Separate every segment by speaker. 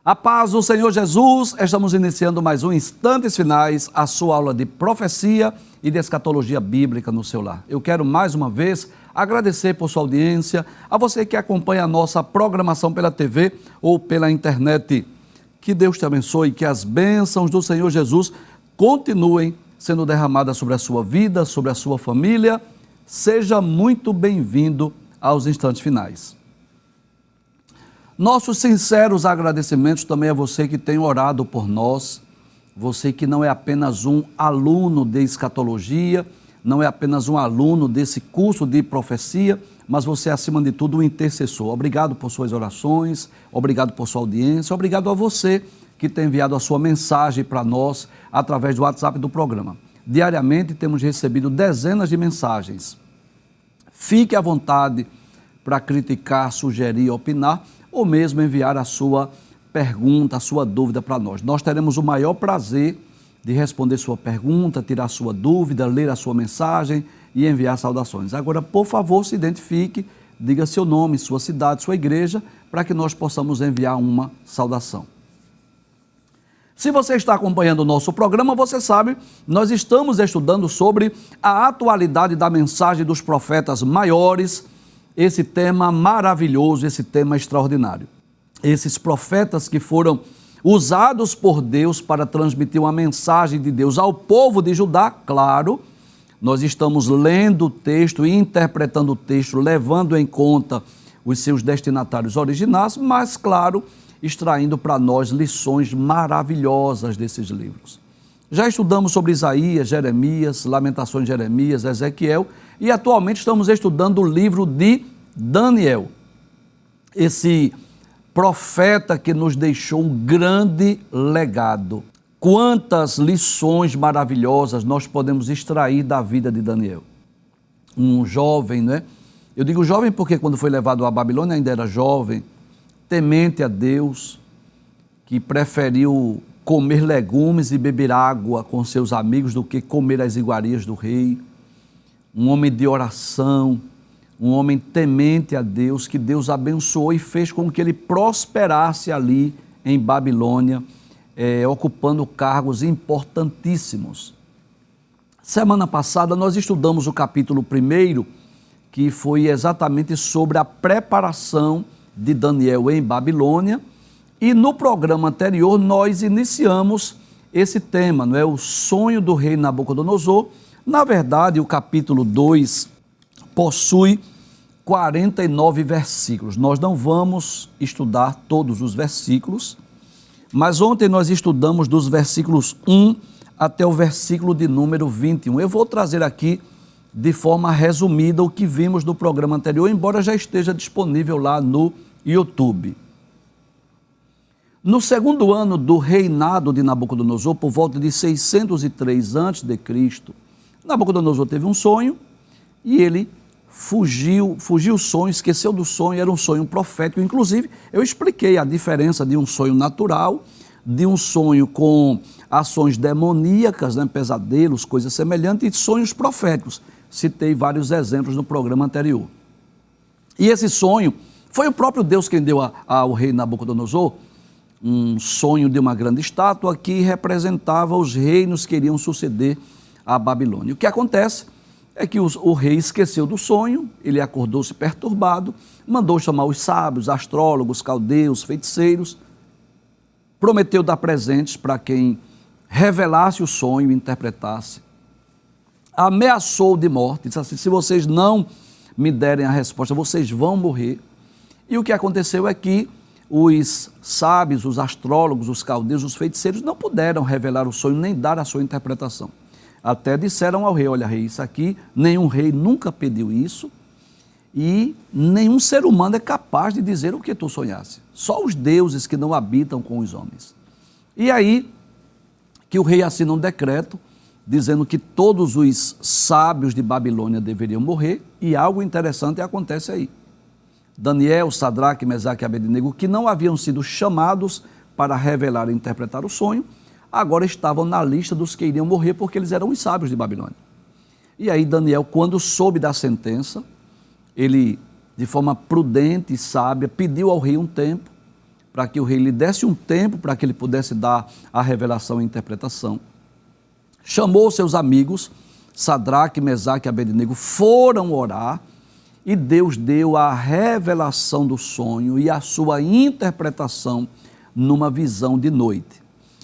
Speaker 1: A paz do Senhor Jesus, estamos iniciando mais um Instantes Finais, a sua aula de profecia e de escatologia bíblica no seu lar. Eu quero mais uma vez agradecer por sua audiência, a você que acompanha a nossa programação pela TV ou pela internet. Que Deus te abençoe, que as bênçãos do Senhor Jesus continuem sendo derramadas sobre a sua vida, sobre a sua família. Seja muito bem-vindo aos Instantes Finais. Nossos sinceros agradecimentos também a você que tem orado por nós, você que não é apenas um aluno de escatologia, não é apenas um aluno desse curso de profecia, mas você é, acima de tudo, um intercessor. Obrigado por suas orações, obrigado por sua audiência, obrigado a você que tem enviado a sua mensagem para nós através do WhatsApp do programa. Diariamente temos recebido dezenas de mensagens. Fique à vontade para criticar, sugerir, opinar, ou mesmo enviar a sua pergunta, a sua dúvida para nós. Nós teremos o maior prazer de responder sua pergunta, tirar sua dúvida, ler a sua mensagem e enviar saudações. Agora, por favor, se identifique, diga seu nome, sua cidade, sua igreja, para que nós possamos enviar uma saudação. Se você está acompanhando o nosso programa, você sabe, nós estamos estudando sobre a atualidade da mensagem dos profetas maiores, esse tema maravilhoso, esse tema extraordinário. Esses profetas que foram usados por Deus para transmitir uma mensagem de Deus ao povo de Judá, claro, nós estamos lendo o texto e interpretando o texto, levando em conta os seus destinatários originais, mas, claro, extraindo para nós lições maravilhosas desses livros. Já estudamos sobre Isaías, Jeremias, Lamentações de Jeremias, Ezequiel, e atualmente estamos estudando o livro de Daniel, esse profeta que nos deixou um grande legado. Quantas lições maravilhosas nós podemos extrair da vida de Daniel. Um jovem, né? Eu digo jovem porque quando foi levado à Babilônia ainda era jovem, temente a Deus, que preferiu comer legumes e beber água com seus amigos do que comer as iguarias do rei. Um homem de oração, um homem temente a Deus, que Deus abençoou e fez com que ele prosperasse ali em Babilônia, ocupando cargos importantíssimos. Semana passada nós estudamos o capítulo 1, que foi exatamente sobre a preparação de Daniel em Babilônia, e no programa anterior nós iniciamos esse tema, não é? O sonho do rei Nabucodonosor. Na verdade, o capítulo 2 possui 49 versículos. Nós não vamos estudar todos os versículos, mas ontem nós estudamos dos versículos 1 até o versículo de número 21. Eu vou trazer aqui de forma resumida o que vimos no programa anterior, embora já esteja disponível lá no YouTube. No segundo ano do reinado de Nabucodonosor, por volta de 603 a.C., Nabucodonosor teve um sonho e ele fugiu o sonho, esqueceu do sonho, era um sonho profético. Inclusive, eu expliquei a diferença de um sonho natural, de um sonho com ações demoníacas, né, pesadelos, coisas semelhantes, e sonhos proféticos. Citei vários exemplos no programa anterior. E esse sonho foi o próprio Deus quem deu ao rei Nabucodonosor um sonho de uma grande estátua que representava os reinos que iriam suceder à Babilônia. O que acontece é que o rei esqueceu do sonho, ele acordou-se perturbado, mandou chamar os sábios, astrólogos, caldeus, feiticeiros, prometeu dar presentes para quem revelasse o sonho e interpretasse, ameaçou de morte, disse assim: se vocês não me derem a resposta, vocês vão morrer. E o que aconteceu é que os sábios, os astrólogos, os caldeus, os feiticeiros não puderam revelar o sonho nem dar a sua interpretação. Até disseram ao rei: olha, rei, isso aqui, nenhum rei nunca pediu isso e nenhum ser humano é capaz de dizer o que tu sonhasse. Só os deuses que não habitam com os homens. E aí que o rei assina um decreto dizendo que todos os sábios de Babilônia deveriam morrer, e algo interessante acontece aí. Daniel, Sadraque, Mesaque e Abednego, que não haviam sido chamados para revelar e interpretar o sonho, agora estavam na lista dos que iriam morrer, porque eles eram os sábios de Babilônia. E aí Daniel, quando soube da sentença, ele, de forma prudente e sábia, pediu ao rei um tempo para que o rei lhe desse um tempo para que ele pudesse dar a revelação e interpretação. Chamou seus amigos, Sadraque, Mesaque e Abednego, foram orar e Deus deu a revelação do sonho e a sua interpretação numa visão de noite.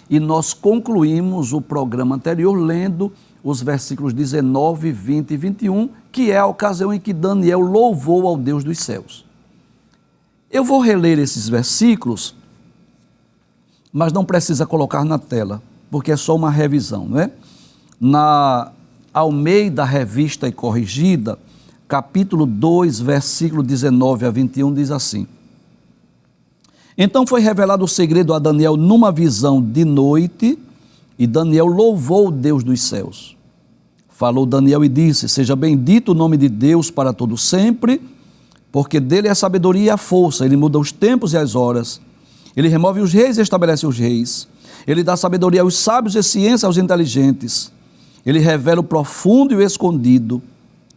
Speaker 1: E nós concluímos o programa anterior lendo os versículos 19, 20 e 21, que é a ocasião em que Daniel louvou ao Deus dos céus. Eu vou reler esses versículos, mas não precisa colocar na tela, porque é só uma revisão, não é? Na Almeida Revista e Corrigida, capítulo 2, versículo 19 a 21, diz assim: Então foi revelado o segredo a Daniel numa visão de noite, e Daniel louvou o Deus dos céus. Falou Daniel e disse: Seja bendito o nome de Deus para todo sempre, porque dele é a sabedoria e a força. Ele muda os tempos e as horas. Ele remove os reis e estabelece os reis. Ele dá sabedoria aos sábios e ciência aos inteligentes. Ele revela o profundo e o escondido,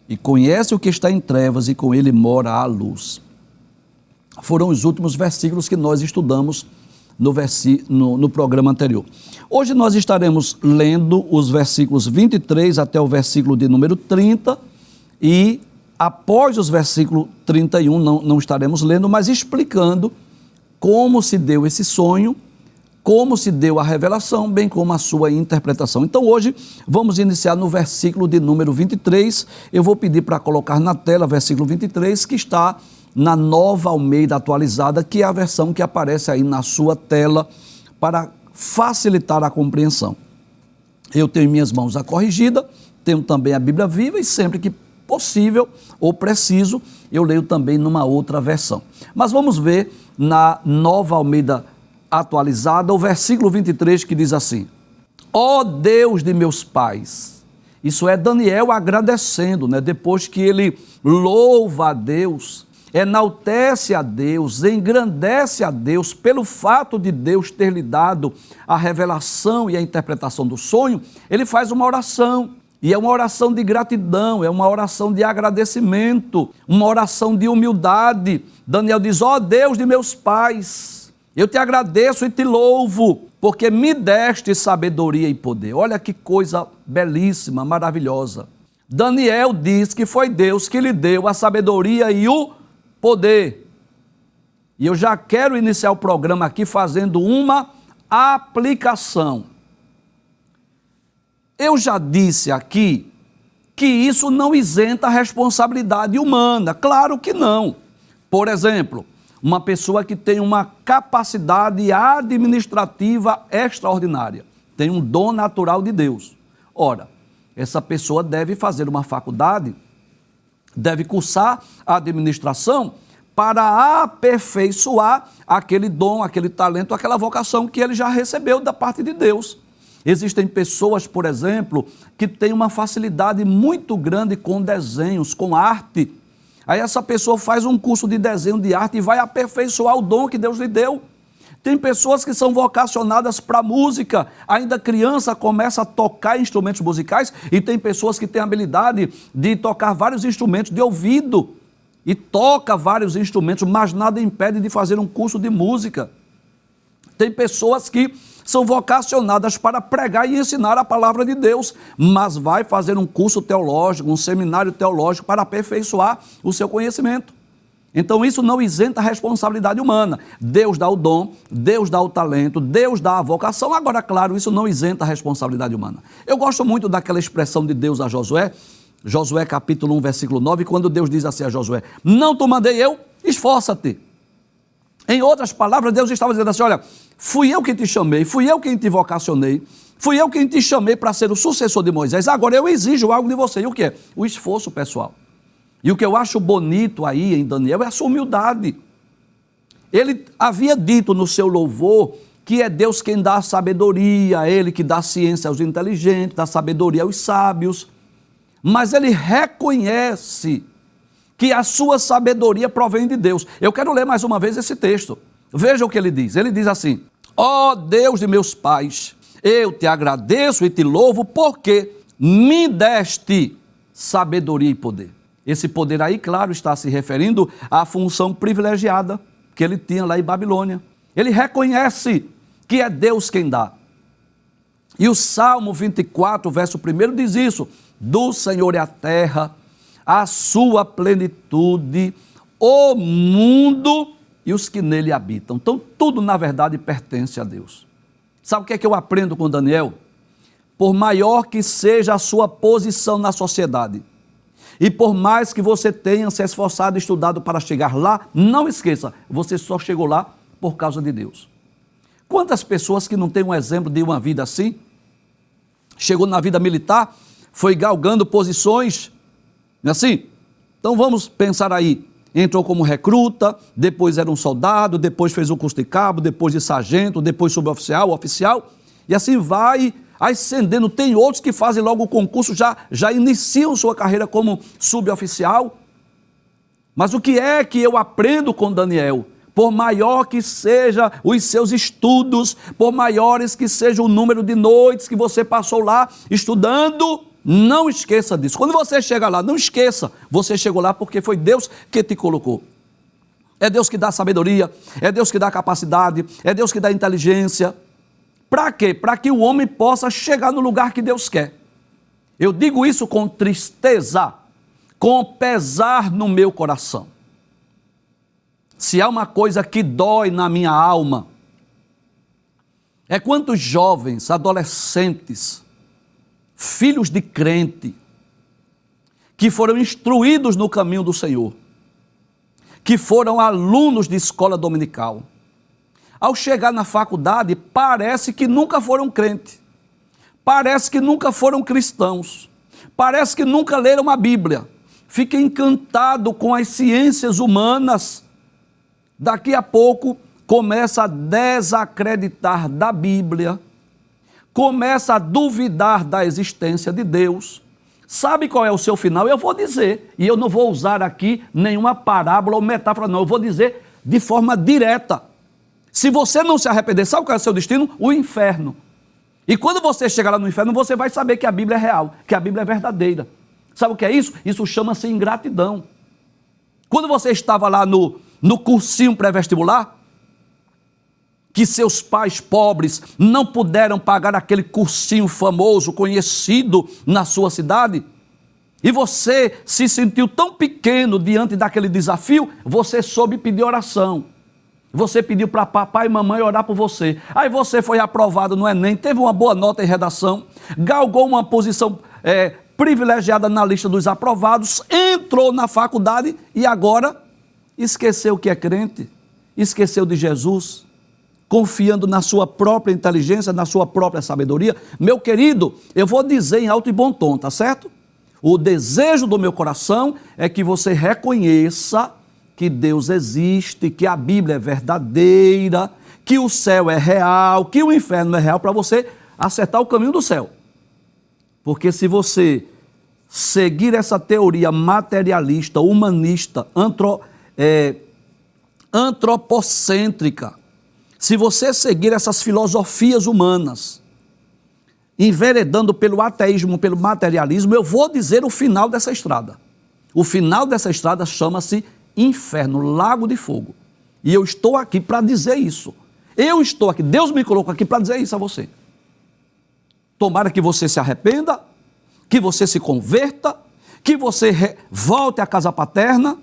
Speaker 1: e conhece o que está em trevas, e com ele mora a luz. Foram os últimos versículos que nós estudamos no programa anterior. Hoje nós estaremos lendo os versículos 23 até o versículo de número 30, e após os versículos 31 não estaremos lendo, mas explicando como se deu esse sonho, como se deu a revelação, bem como a sua interpretação. Então hoje vamos iniciar no versículo de número 23, eu vou pedir para colocar na tela versículo 23, que está na Nova Almeida Atualizada, que é a versão que aparece aí na sua tela, para facilitar a compreensão. Eu tenho em minhas mãos a corrigida, tenho também a Bíblia Viva, e sempre que possível ou preciso, eu leio também numa outra versão. Mas vamos ver na Nova Almeida Atualizada, o versículo 23, que diz assim: Ó Deus de meus pais. Isso é Daniel agradecendo, né? Depois que ele louva a Deus, enaltece a Deus, engrandece a Deus pelo fato de Deus ter lhe dado a revelação e a interpretação do sonho, ele faz uma oração. E é uma oração de gratidão, é uma oração de agradecimento, uma oração de humildade. Daniel diz: ó Deus de meus pais, eu te agradeço e te louvo, porque me deste sabedoria e poder. Olha que coisa belíssima, maravilhosa. Daniel diz que foi Deus que lhe deu a sabedoria e o poder. E eu já quero iniciar o programa aqui fazendo uma aplicação. Eu já disse aqui que isso não isenta a responsabilidade humana. Claro que não. Por exemplo, uma pessoa que tem uma capacidade administrativa extraordinária, tem um dom natural de Deus. Ora, essa pessoa deve fazer uma faculdade, deve cursar a administração para aperfeiçoar aquele dom, aquele talento, aquela vocação que ele já recebeu da parte de Deus. Existem pessoas, por exemplo, que têm uma facilidade muito grande com desenhos, com arte. Aí essa pessoa faz um curso de desenho de arte e vai aperfeiçoar o dom que Deus lhe deu. Tem pessoas que são vocacionadas para música, ainda criança começa a tocar instrumentos musicais, e tem pessoas que têm a habilidade de tocar vários instrumentos de ouvido, e toca vários instrumentos, mas nada impede de fazer um curso de música. Tem pessoas que são vocacionadas para pregar e ensinar a palavra de Deus, mas vai fazer um curso teológico, um seminário teológico para aperfeiçoar o seu conhecimento. Então isso não isenta a responsabilidade humana. Deus dá o dom, Deus dá o talento, Deus dá a vocação. Agora, claro, isso não isenta a responsabilidade humana. Eu gosto muito daquela expressão de Deus a Josué, Josué capítulo 1, versículo 9, quando Deus diz assim a Josué: não te mandei eu, esforça-te. Em outras palavras, Deus estava dizendo assim: olha, fui eu quem te chamei, fui eu quem te vocacionei, fui eu quem te chamei para ser o sucessor de Moisés, agora eu exijo algo de você. E o que é? O esforço pessoal. E o que eu acho bonito aí em Daniel é a sua humildade. Ele havia dito no seu louvor que é Deus quem dá a sabedoria, Ele que dá a ciência aos inteligentes, dá sabedoria aos sábios, mas ele reconhece que a sua sabedoria provém de Deus. Eu quero ler mais uma vez esse texto. Veja o que ele diz. Ele diz assim: ó Deus de meus pais, eu te agradeço e te louvo porque me deste sabedoria e poder. Esse poder aí, claro, está se referindo à função privilegiada que ele tinha lá em Babilônia. Ele reconhece que é Deus quem dá. E o Salmo 24, verso 1 diz isso: do Senhor é a terra, a sua plenitude, o mundo e os que nele habitam. Então, tudo, na verdade, pertence a Deus. Sabe o que é que eu aprendo com Daniel? Por maior que seja a sua posição na sociedade, e por mais que você tenha se esforçado e estudado para chegar lá, não esqueça, você só chegou lá por causa de Deus. Quantas pessoas que não têm um exemplo de uma vida assim? Chegou na vida militar, foi galgando posições, não é assim? Então vamos pensar aí, entrou como recruta, depois era um soldado, depois fez o curso de cabo, depois de sargento, depois suboficial, oficial, e assim vai ascendendo. Tem outros que fazem logo o concurso, já iniciam sua carreira como suboficial. Mas o que é que eu aprendo com Daniel? Por maior que seja os seus estudos, por maiores que seja o número de noites que você passou lá estudando, não esqueça disso. Quando você chega lá, não esqueça, você chegou lá porque foi Deus que te colocou. É Deus que dá sabedoria, é Deus que dá capacidade, é Deus que dá inteligência. Para quê? Para que o homem possa chegar no lugar que Deus quer. Eu digo isso com tristeza, com pesar no meu coração. Se há uma coisa que dói na minha alma, é quantos jovens, adolescentes, filhos de crente, que foram instruídos no caminho do Senhor, que foram alunos de escola dominical, ao chegar na faculdade, parece que nunca foram crentes, parece que nunca foram cristãos, parece que nunca leram a Bíblia, fica encantado com as ciências humanas, daqui a pouco começa a desacreditar da Bíblia, começa a duvidar da existência de Deus. Sabe qual é o seu final? Eu vou dizer, e eu não vou usar aqui nenhuma parábola ou metáfora, não, eu vou dizer de forma direta. Se você não se arrepender, sabe qual é o seu destino? O inferno. E quando você chegar lá no inferno, você vai saber que a Bíblia é real, que a Bíblia é verdadeira. Sabe o que é isso? Isso chama-se ingratidão. Quando você estava lá no cursinho pré-vestibular, que seus pais pobres não puderam pagar aquele cursinho famoso, conhecido na sua cidade, e você se sentiu tão pequeno diante daquele desafio, você soube pedir oração. Você pediu para papai e mamãe orar por você. Aí você foi aprovado no Enem, teve uma boa nota em redação, galgou uma posição privilegiada na lista dos aprovados, entrou na faculdade e agora esqueceu que é crente, esqueceu de Jesus, confiando na sua própria inteligência, na sua própria sabedoria. Meu querido, eu vou dizer em alto e bom tom, tá certo? O desejo do meu coração é que você reconheça que Deus existe, que a Bíblia é verdadeira, que o céu é real, que o inferno é real, para você acertar o caminho do céu. Porque se você seguir essa teoria materialista, humanista, antropocêntrica, se você seguir essas filosofias humanas, enveredando pelo ateísmo, pelo materialismo, eu vou dizer o final dessa estrada. O final dessa estrada chama-se inferno, lago de fogo. E eu estou aqui para dizer isso. Eu estou aqui, Deus me colocou aqui para dizer isso a você. Tomara que você se arrependa, que você se converta, que você volte à casa paterna.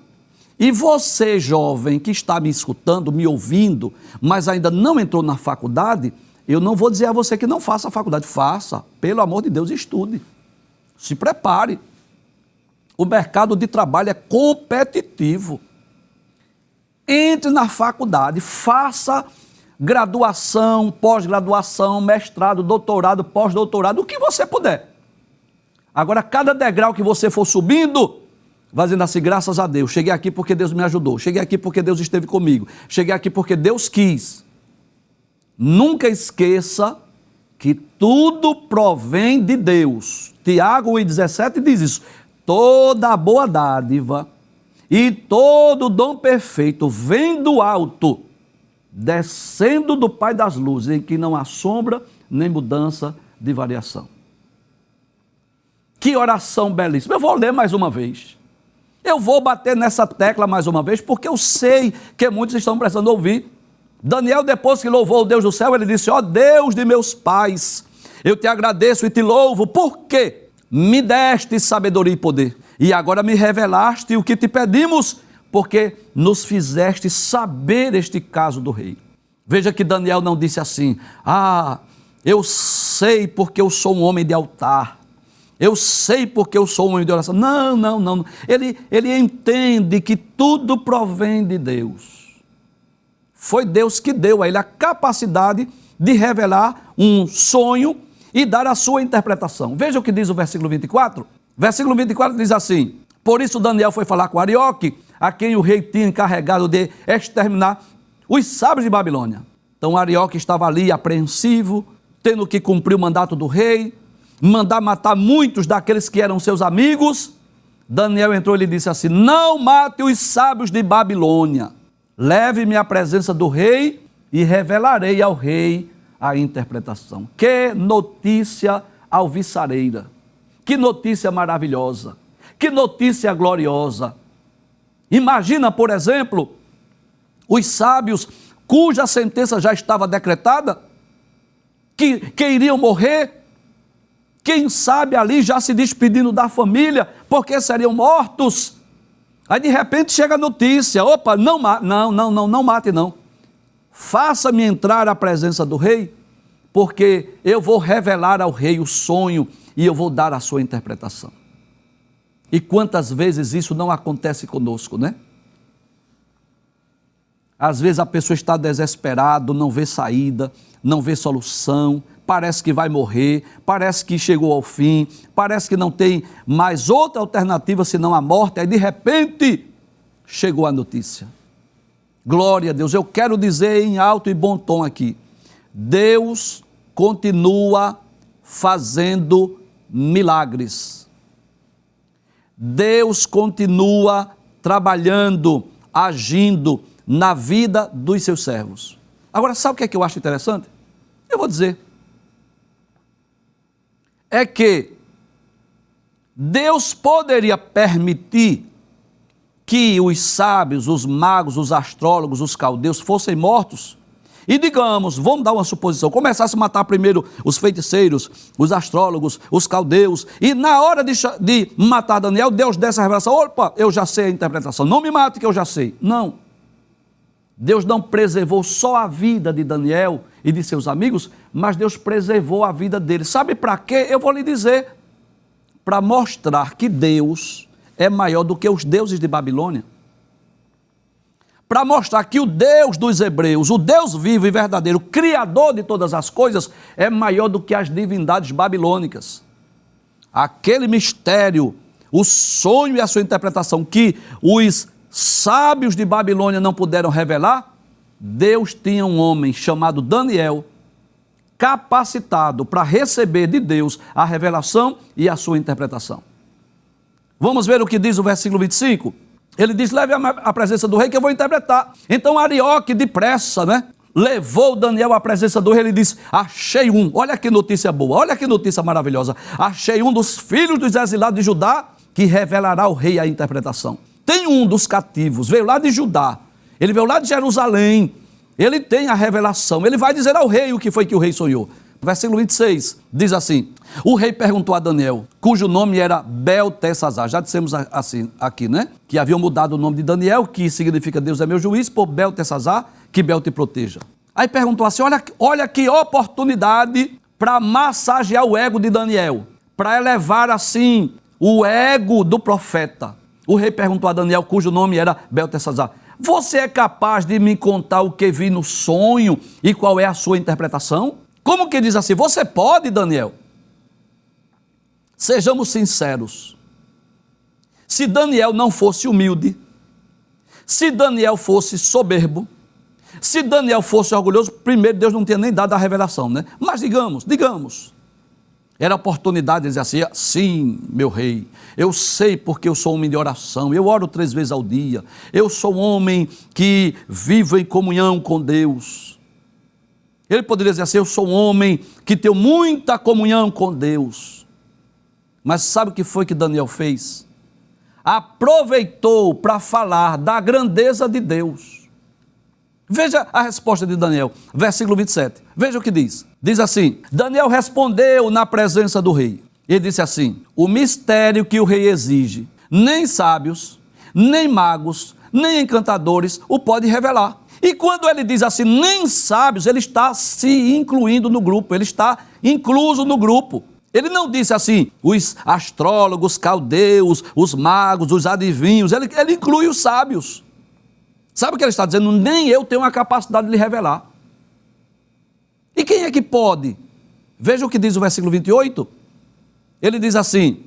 Speaker 1: E você, jovem, que está me escutando, me ouvindo, mas ainda não entrou na faculdade, eu não vou dizer a você que não faça a faculdade. Faça, pelo amor de Deus, estude. Se prepare. O mercado de trabalho é competitivo. Entre na faculdade, faça graduação, pós-graduação, mestrado, doutorado, pós-doutorado, o que você puder. Agora, cada degrau que você for subindo, vai dizendo assim: graças a Deus, cheguei aqui porque Deus me ajudou, cheguei aqui porque Deus esteve comigo, cheguei aqui porque Deus quis. Nunca esqueça que tudo provém de Deus. Tiago 1,17 diz isso: toda boa dádiva e todo dom perfeito vem do alto, descendo do Pai das luzes, em que não há sombra nem mudança de variação. Que oração belíssima! Eu vou ler mais uma vez. Eu vou bater nessa tecla mais uma vez, porque eu sei que muitos estão precisando ouvir, Daniel, depois que louvou o Deus do céu, ele disse: ó Deus de meus pais, eu te agradeço e te louvo, porque me deste sabedoria e poder, e agora me revelaste o que te pedimos, porque nos fizeste saber este caso do rei. Veja que Daniel não disse assim: eu sei porque eu sou um homem de altar, eu sei porque eu sou um homem de oração. Não. Ele entende que tudo provém de Deus. Foi Deus que deu a ele a capacidade de revelar um sonho e dar a sua interpretação. Veja o que diz o versículo 24. Versículo 24 diz assim: por isso Daniel foi falar com Arioque, a quem o rei tinha encarregado de exterminar os sábios de Babilônia. Então Arioque estava ali apreensivo, tendo que cumprir o mandato do rei, mandar matar muitos daqueles que eram seus amigos. Daniel entrou e lhe disse assim: não mate os sábios de Babilônia, leve-me à presença do rei e revelarei ao rei a interpretação. Que notícia alvissareira, que notícia maravilhosa, que notícia gloriosa. Imagina, por exemplo, os sábios cuja sentença já estava decretada, que iriam morrer, quem sabe ali já se despedindo da família, porque seriam mortos. Aí de repente chega a notícia: opa, não mate não. Faça-me entrar à presença do rei, porque eu vou revelar ao rei o sonho e eu vou dar a sua interpretação. E quantas vezes isso não acontece conosco, né? Às vezes a pessoa está desesperada, não vê saída, não vê solução, parece que vai morrer, parece que chegou ao fim, parece que não tem mais outra alternativa senão a morte, aí de repente chegou a notícia. Glória a Deus. Eu quero dizer em alto e bom tom aqui: Deus continua fazendo milagres. Deus continua trabalhando, agindo na vida dos seus servos. Agora, sabe o que eu acho interessante? Eu vou dizer. É que Deus poderia permitir que os sábios, os magos, os astrólogos, os caldeus fossem mortos e, digamos, vamos dar uma suposição, começasse a matar primeiro os feiticeiros, os astrólogos, os caldeus, e na hora de matar Daniel, Deus desse a revelação: opa, eu já sei a interpretação, não me mate que eu já sei. Não. Deus não preservou só a vida de Daniel e de seus amigos, mas Deus preservou a vida deles. Sabe para quê? Eu vou lhe dizer: para mostrar que Deus é maior do que os deuses de Babilônia. Para mostrar que o Deus dos hebreus, o Deus vivo e verdadeiro, Criador de todas as coisas, é maior do que as divindades babilônicas. Aquele mistério, o sonho e a sua interpretação que os sábios de Babilônia não puderam revelar, Deus tinha um homem chamado Daniel, capacitado para receber de Deus a revelação e a sua interpretação. Vamos ver o que diz o versículo 25. Ele diz: leve à presença do rei que eu vou interpretar. Então Arioque, depressa, levou Daniel à presença do rei. Ele disse: achei um, olha que notícia boa, olha que notícia maravilhosa, achei um dos filhos dos exilados de Judá que revelará ao rei a interpretação. Tem um dos cativos, veio lá de Judá, ele veio lá de Jerusalém, ele tem a revelação, ele vai dizer ao rei o que foi que o rei sonhou. Versículo 26 diz assim: o rei perguntou a Daniel, cujo nome era Beltesazar. Já dissemos assim aqui, que haviam mudado o nome de Daniel, que significa Deus é meu juiz, por Beltesazar, que Bel te proteja. Aí perguntou assim: olha que oportunidade para massagear o ego de Daniel, para elevar assim o ego do profeta. O rei perguntou a Daniel, cujo nome era Beltesazar: você é capaz de me contar o que vi no sonho e qual é a sua interpretação? Como que diz assim? Você pode, Daniel? Sejamos sinceros. Se Daniel não fosse humilde, se Daniel fosse soberbo, se Daniel fosse orgulhoso, primeiro Deus não tinha nem dado a revelação, Mas digamos, era a oportunidade de dizer assim: sim, meu rei, eu sei porque eu sou homem de oração, eu oro 3 vezes ao dia, eu sou um homem que vivo em comunhão com Deus. Ele poderia dizer assim: eu sou um homem que tenho muita comunhão com Deus. Mas sabe o que foi que Daniel fez? Aproveitou para falar da grandeza de Deus. Veja a resposta de Daniel, versículo 27. Veja o que diz. Diz assim: Daniel respondeu na presença do rei. Ele disse assim: o mistério que o rei exige, nem sábios, nem magos, nem encantadores o pode revelar. E quando ele diz assim, nem sábios, ele está se incluindo no grupo, ele está incluso no grupo. Ele não disse assim, os astrólogos, caldeus, os magos, os adivinhos, ele inclui os sábios. Sabe o que ele está dizendo? Nem eu tenho a capacidade de lhe revelar. E quem é que pode? Veja o que diz o versículo 28. Ele diz assim: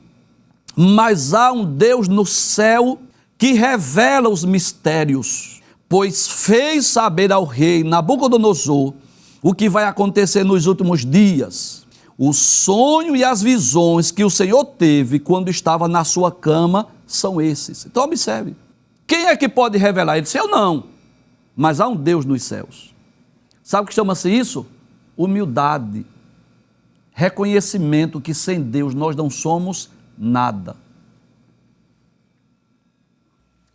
Speaker 1: mas há um Deus no céu que revela os mistérios, pois fez saber ao rei Nabucodonosor o que vai acontecer nos últimos dias. O sonho e as visões que o Senhor teve quando estava na sua cama são esses. Então observe. Quem é que pode revelar? Ele disse: eu não, mas há um Deus nos céus. Sabe o que chama-se isso? Humildade. Reconhecimento que sem Deus nós não somos nada.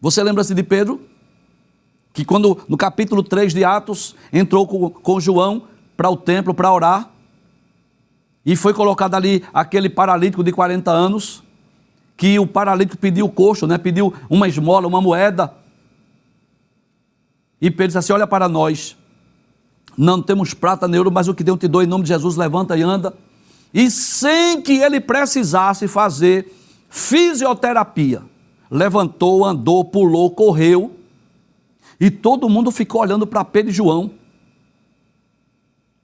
Speaker 1: Você lembra-se de Pedro? Que quando no capítulo 3 de Atos entrou com João para o templo para orar e foi colocado ali aquele paralítico de 40 anos, que o paralítico pediu o coxo, pediu uma esmola, uma moeda. E Pedro disse assim: olha para nós, não temos prata nem ouro, mas o que Deus te dou, em nome de Jesus, levanta e anda. E sem que ele precisasse fazer fisioterapia, levantou, andou, pulou, correu, e todo mundo ficou olhando para Pedro e João,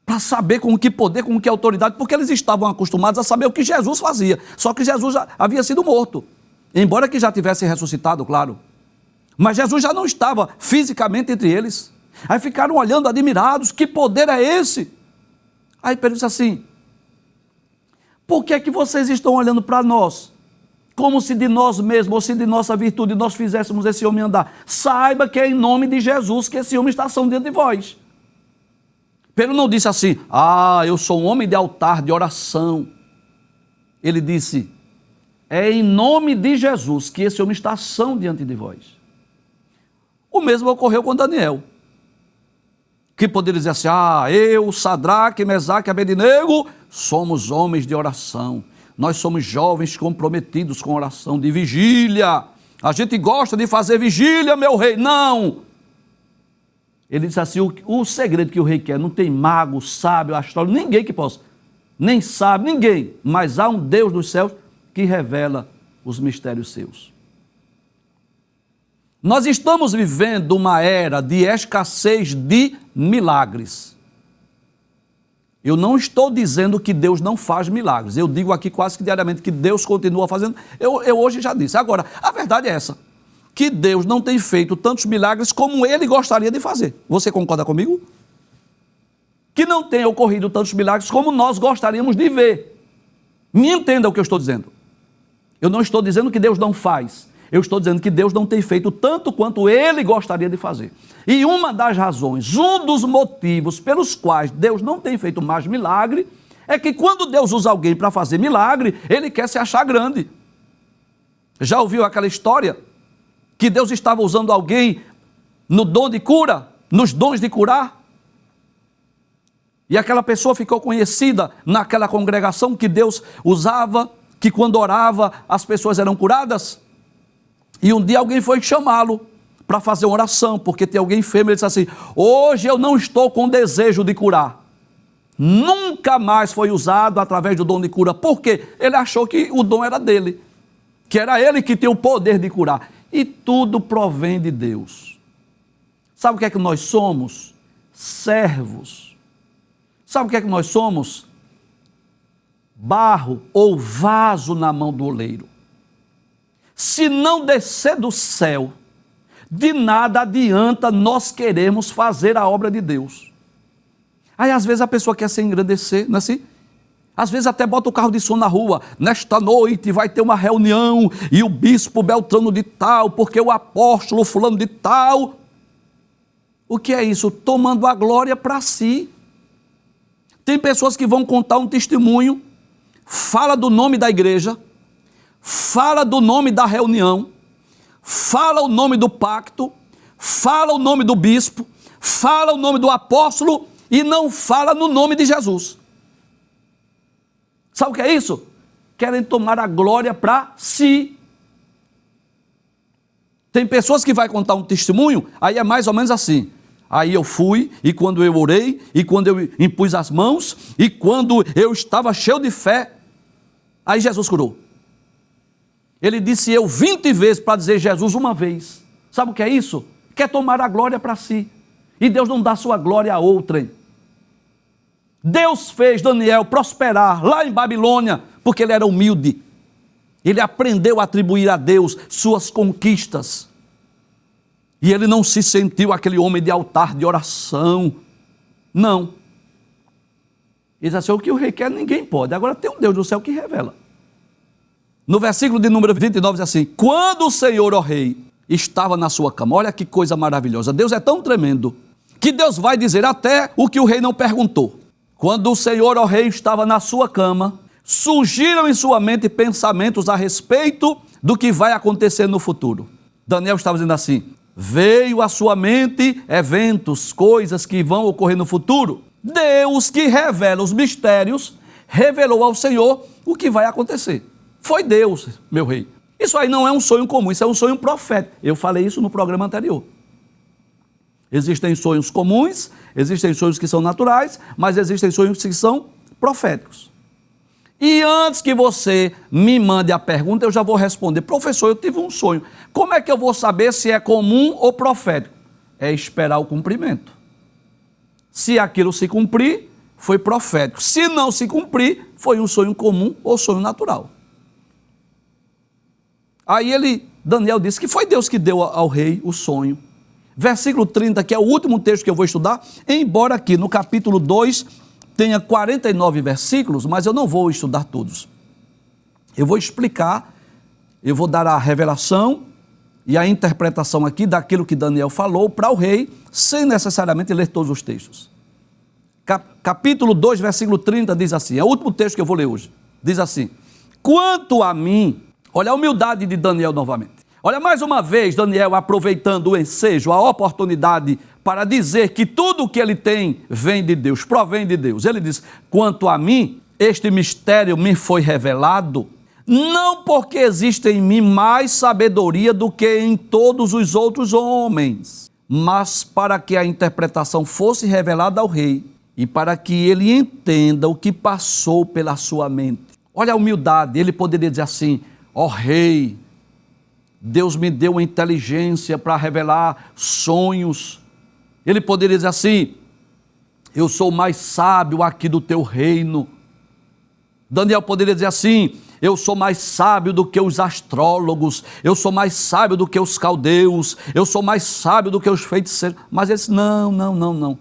Speaker 1: para saber com que poder, com que autoridade, porque eles estavam acostumados a saber o que Jesus fazia, só que Jesus já havia sido morto, embora que já tivesse ressuscitado, claro, mas Jesus já não estava fisicamente entre eles. Aí ficaram olhando admirados: que poder é esse? Aí Pedro disse assim: por que é que vocês estão olhando para nós, como se de nós mesmos, ou se de nossa virtude, nós fizéssemos esse homem andar? Saiba que é em nome de Jesus que esse homem está ação diante de vós. Pedro não disse assim: eu sou um homem de altar, de oração. Ele disse: é em nome de Jesus que esse homem está ação diante de vós. O mesmo ocorreu com Daniel, que poderia dizer assim: eu, Sadraque, Mesaque e Abednego, somos homens de oração. Nós somos jovens comprometidos com oração, de vigília. A gente gosta de fazer vigília, meu rei. Não! Ele disse assim: o segredo que o rei quer, não tem mago, sábio, astrólogo, ninguém que possa, nem sabe, ninguém, mas há um Deus dos céus que revela os mistérios seus. Nós estamos vivendo uma era de escassez de milagres. Eu não estou dizendo que Deus não faz milagres, eu digo aqui quase que diariamente que Deus continua fazendo. Eu hoje já disse. Agora, a verdade é essa, que Deus não tem feito tantos milagres como Ele gostaria de fazer. Você concorda comigo? Que não tem ocorrido tantos milagres como nós gostaríamos de ver. Me entenda o que eu estou dizendo. Eu não estou dizendo que Deus não faz. Eu estou dizendo que Deus não tem feito tanto quanto Ele gostaria de fazer. E uma das razões, um dos motivos pelos quais Deus não tem feito mais milagre, é que quando Deus usa alguém para fazer milagre, Ele quer se achar grande. Já ouviu aquela história? Que Deus estava usando alguém no dom de cura, nos dons de curar? E aquela pessoa ficou conhecida naquela congregação que Deus usava, que quando orava as pessoas eram curadas? E um dia alguém foi chamá-lo para fazer uma oração, porque tem alguém enfermo. Ele disse assim: hoje eu não estou com desejo de curar. Nunca mais foi usado através do dom de cura. Por quê? Ele achou que o dom era dele, que era ele que tinha o poder de curar. E tudo provém de Deus. Sabe o que é que nós somos? Servos. Sabe o que é que nós somos? Barro ou vaso na mão do oleiro. Se não descer do céu, de nada adianta nós queremos fazer a obra de Deus. Aí às vezes a pessoa quer se engrandecer, não é assim? Às vezes até bota o carro de som na rua: nesta noite vai ter uma reunião e o bispo Beltrano de tal, porque o apóstolo fulano de tal. O que é isso? Tomando a glória para si. Tem pessoas que vão contar um testemunho, fala do nome da igreja, fala do nome da reunião, fala o nome do pacto, fala o nome do bispo, fala o nome do apóstolo e não fala no nome de Jesus. Sabe o que é isso? Querem tomar a glória para si. Tem pessoas que vai contar um testemunho, aí é mais ou menos assim. Aí eu fui, e quando eu orei, e quando eu impus as mãos, e quando eu estava cheio de fé, aí Jesus curou. Ele disse eu 20 vezes para dizer Jesus uma vez. Sabe o que é isso? Quer tomar a glória para si. E Deus não dá sua glória a outrem. Deus fez Daniel prosperar lá em Babilônia, porque ele era humilde. Ele aprendeu a atribuir a Deus suas conquistas. E ele não se sentiu aquele homem de altar de oração. Não. Ele diz assim, o que o rei quer ninguém pode. Agora tem um Deus do céu que revela. No versículo de número 29 diz assim, quando o Senhor, ó rei, estava na sua cama, olha que coisa maravilhosa, Deus é tão tremendo, que Deus vai dizer até o que o rei não perguntou. Quando o Senhor, ó rei, estava na sua cama, surgiram em sua mente pensamentos a respeito do que vai acontecer no futuro. Daniel estava dizendo assim, veio à sua mente eventos, coisas que vão ocorrer no futuro. Deus que revela os mistérios, revelou ao Senhor o que vai acontecer. Foi Deus, meu rei. Isso aí não é um sonho comum, isso é um sonho profético. Eu falei isso no programa anterior. Existem sonhos comuns, existem sonhos que são naturais, mas existem sonhos que são proféticos. E antes que você me mande a pergunta, eu já vou responder. Professor, eu tive um sonho. Como é que eu vou saber se é comum ou profético? É esperar o cumprimento. Se aquilo se cumprir, foi profético. Se não se cumprir, foi um sonho comum ou sonho natural. Aí Daniel disse que foi Deus que deu ao rei o sonho. Versículo 30, que é o último texto que eu vou estudar, embora aqui no capítulo 2 tenha 49 versículos, mas eu não vou estudar todos. Eu vou explicar, eu vou dar a revelação e a interpretação aqui daquilo que Daniel falou para o rei, sem necessariamente ler todos os textos. Capítulo 2, versículo 30 diz assim, é o último texto que eu vou ler hoje. Diz assim, quanto a mim, olha a humildade de Daniel novamente. Olha mais uma vez Daniel aproveitando o ensejo, a oportunidade para dizer que tudo o que ele tem vem de Deus, provém de Deus. Ele diz, quanto a mim, este mistério me foi revelado, não porque existe em mim mais sabedoria do que em todos os outros homens, mas para que a interpretação fosse revelada ao rei e para que ele entenda o que passou pela sua mente. Olha a humildade, ele poderia dizer assim, ó rei, Deus me deu uma inteligência para revelar sonhos. Ele poderia dizer assim, eu sou mais sábio aqui do teu reino. Daniel poderia dizer assim, eu sou mais sábio do que os astrólogos, eu sou mais sábio do que os caldeus, eu sou mais sábio do que os feiticeiros. Mas ele disse, não.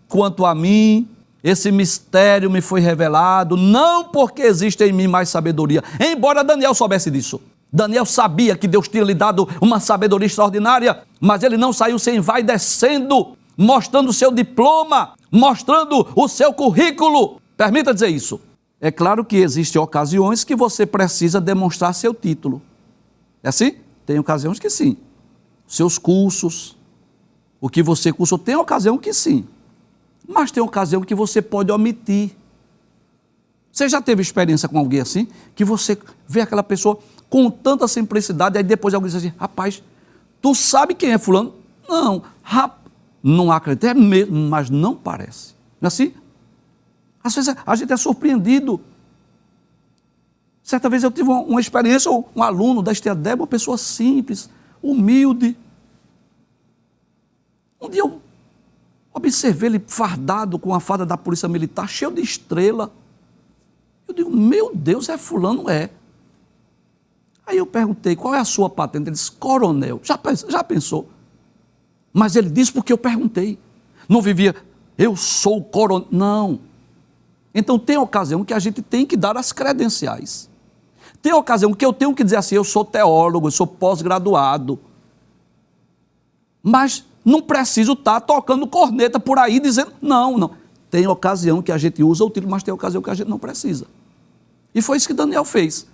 Speaker 1: Quanto a mim, esse mistério me foi revelado, não porque existe em mim mais sabedoria, embora Daniel soubesse disso. Daniel sabia que Deus tinha lhe dado uma sabedoria extraordinária, mas ele não saiu sem vai descendo, mostrando o seu diploma, mostrando o seu currículo. Permita dizer isso. É claro que existem ocasiões que você precisa demonstrar seu título. É assim? Tem ocasiões que sim. Seus cursos, o que você cursou, tem ocasião que sim. Mas tem ocasião que você pode omitir. Você já teve experiência com alguém assim? Que você vê aquela pessoa com tanta simplicidade, aí depois alguém diz assim, rapaz, tu sabe quem é fulano? Não, não acredito, é mesmo, mas não parece. Não é assim? Às vezes a gente é surpreendido. Certa vez eu tive uma experiência, um aluno da Esteadeb, uma pessoa simples, humilde. Um dia eu observei ele fardado com a farda da polícia militar, cheio de estrela. Eu digo, meu Deus, é fulano? É. Aí eu perguntei, qual é a sua patente? Ele disse, coronel. Já pensou? Mas ele disse porque eu perguntei. Não vivia, eu sou coronel. Não. Então tem ocasião que a gente tem que dar as credenciais. Tem ocasião que eu tenho que dizer assim, eu sou teólogo, eu sou pós-graduado. Mas não preciso estar tocando corneta por aí dizendo, não. Tem ocasião que a gente usa o título, mas tem ocasião que a gente não precisa. E foi isso que Daniel fez.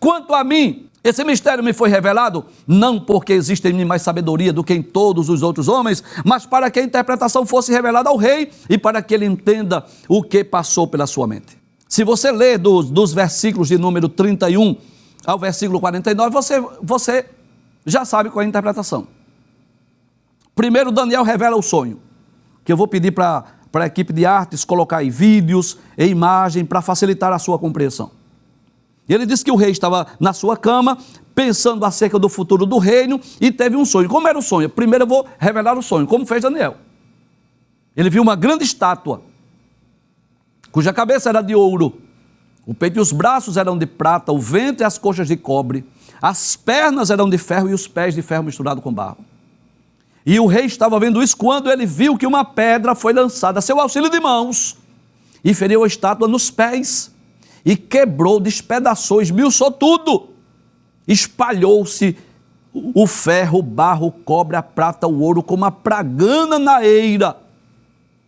Speaker 1: Quanto a mim, Esse mistério me foi revelado não porque existe em mim mais sabedoria do que em todos os outros homens, mas para que a interpretação fosse revelada ao rei e para que ele entenda o que passou pela sua mente. Se você ler dos versículos de número 31 ao versículo 49, você já sabe qual é a interpretação. Primeiro, Daniel revela o sonho, que eu vou pedir para a equipe de artes colocar aí vídeos e imagem para facilitar a sua compreensão. Ele disse que o rei estava na sua cama, pensando acerca do futuro do reino, e teve um sonho. Como era o sonho? Primeiro eu vou revelar o sonho, como fez Daniel. Ele viu uma grande estátua, cuja cabeça era de ouro, o peito e os braços eram de prata, o ventre e as coxas de cobre, as pernas eram de ferro e os pés de ferro misturado com barro. E o rei estava vendo isso quando ele viu que uma pedra foi lançada a seu auxílio de mãos e feriu a estátua nos pés e quebrou, despedaçou, esmiuçou tudo. Espalhou-se o ferro, o barro, o cobre, a prata, o ouro como a pragana na eira.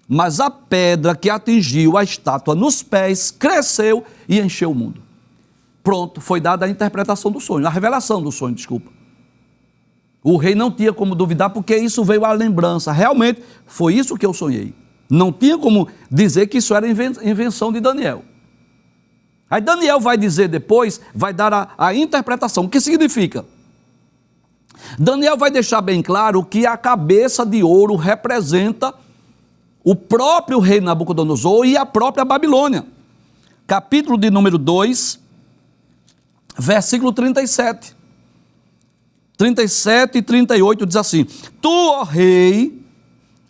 Speaker 1: Mas a pedra que atingiu a estátua nos pés cresceu e encheu o mundo. Pronto, foi dada a interpretação do sonho, a revelação do sonho, desculpa. O rei não tinha como duvidar, porque isso veio à lembrança. Realmente, foi isso que eu sonhei. Não tinha como dizer que isso era invenção de Daniel. Aí Daniel vai dizer depois, vai dar a interpretação. O que significa? Daniel vai deixar bem claro que a cabeça de ouro representa o próprio rei Nabucodonosor e a própria Babilônia. Capítulo de número 2, versículo 37. 37 e 38 diz assim: Tu, ó rei,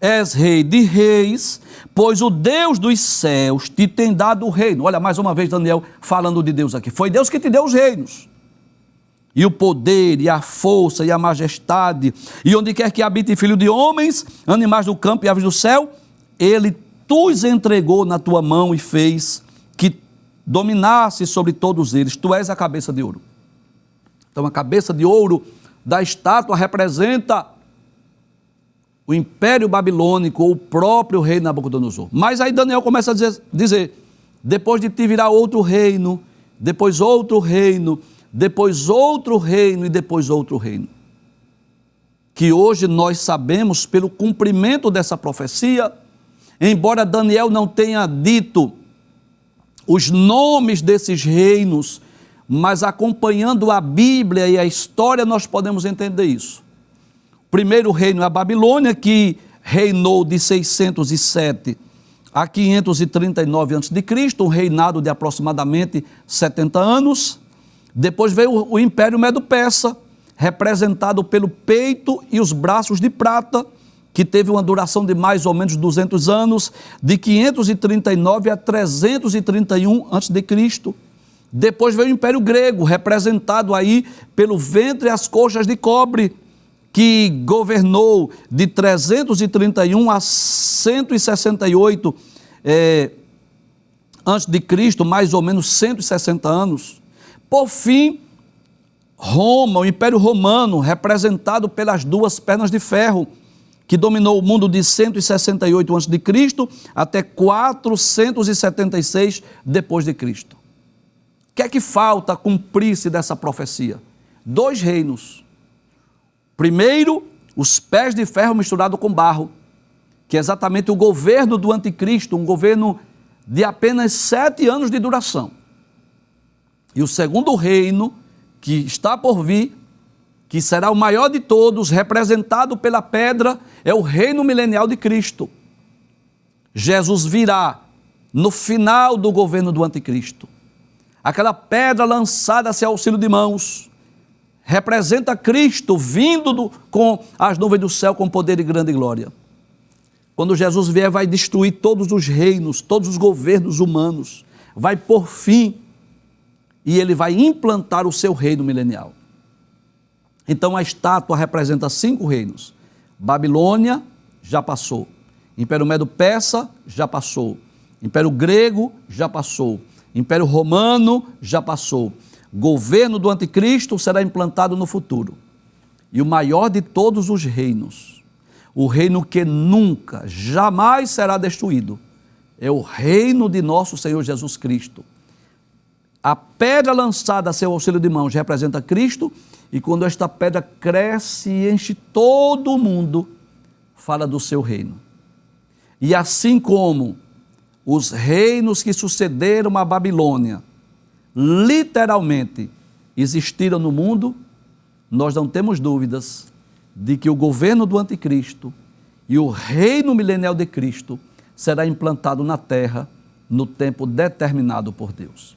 Speaker 1: és rei de reis, pois o Deus dos céus te tem dado o reino. Olha, mais uma vez Daniel falando de Deus aqui. Foi Deus que te deu os reinos. E o poder, e a força, e a majestade, e onde quer que habite filho de homens, animais do campo e aves do céu, ele os entregou na tua mão e fez que dominasse sobre todos eles. Tu és a cabeça de ouro. Então a cabeça de ouro da estátua representa o império babilônico, ou o próprio rei Nabucodonosor. Mas aí Daniel começa a dizer, depois de ti virá outro reino, depois outro reino, depois outro reino e depois outro reino. Que hoje nós sabemos, pelo cumprimento dessa profecia, embora Daniel não tenha dito os nomes desses reinos, mas acompanhando a Bíblia e a história nós podemos entender isso. Primeiro reino é a Babilônia, que reinou de 607 a 539 a.C., um reinado de aproximadamente 70 anos. Depois veio o Império Medo-Persa, representado pelo peito e os braços de prata, que teve uma duração de mais ou menos 200 anos, de 539 a 331 a.C. Depois veio o Império Grego, representado aí pelo ventre e as coxas de cobre, que governou de 331 a 168 antes de Cristo, mais ou menos 160 anos. Por fim, Roma, o Império Romano, representado pelas duas pernas de ferro, que dominou o mundo de 168 a.C. até 476 depois de Cristo. O que é que falta cumprir-se dessa profecia? 2 reinos. Primeiro, os pés de ferro misturado com barro, que é exatamente o governo do anticristo, um governo de apenas 7 anos de duração. E o segundo reino, que está por vir, que será o maior de todos, representado pela pedra, é o reino milenial de Cristo. Jesus virá no final do governo do anticristo. Aquela pedra lançada a seu auxílio de mãos representa Cristo vindo com as nuvens do céu com poder e grande glória. Quando Jesus vier, vai destruir todos os reinos, todos os governos humanos, vai por fim e ele vai implantar o seu reino milenial. Então a estátua representa 5 reinos. Babilônia já passou, Império Medo-Persa já passou, Império Grego já passou, Império Romano já passou. Governo do anticristo será implantado no futuro. E o maior de todos os reinos, o reino que nunca, jamais será destruído, é o reino de nosso Senhor Jesus Cristo. A pedra lançada a seu auxílio de mãos representa Cristo, e quando esta pedra cresce e enche todo o mundo, fala do seu reino. E assim como os reinos que sucederam a Babilônia, literalmente existiram no mundo, nós não temos dúvidas de que o governo do anticristo e o reino milenial de Cristo será implantado na terra no tempo determinado por Deus.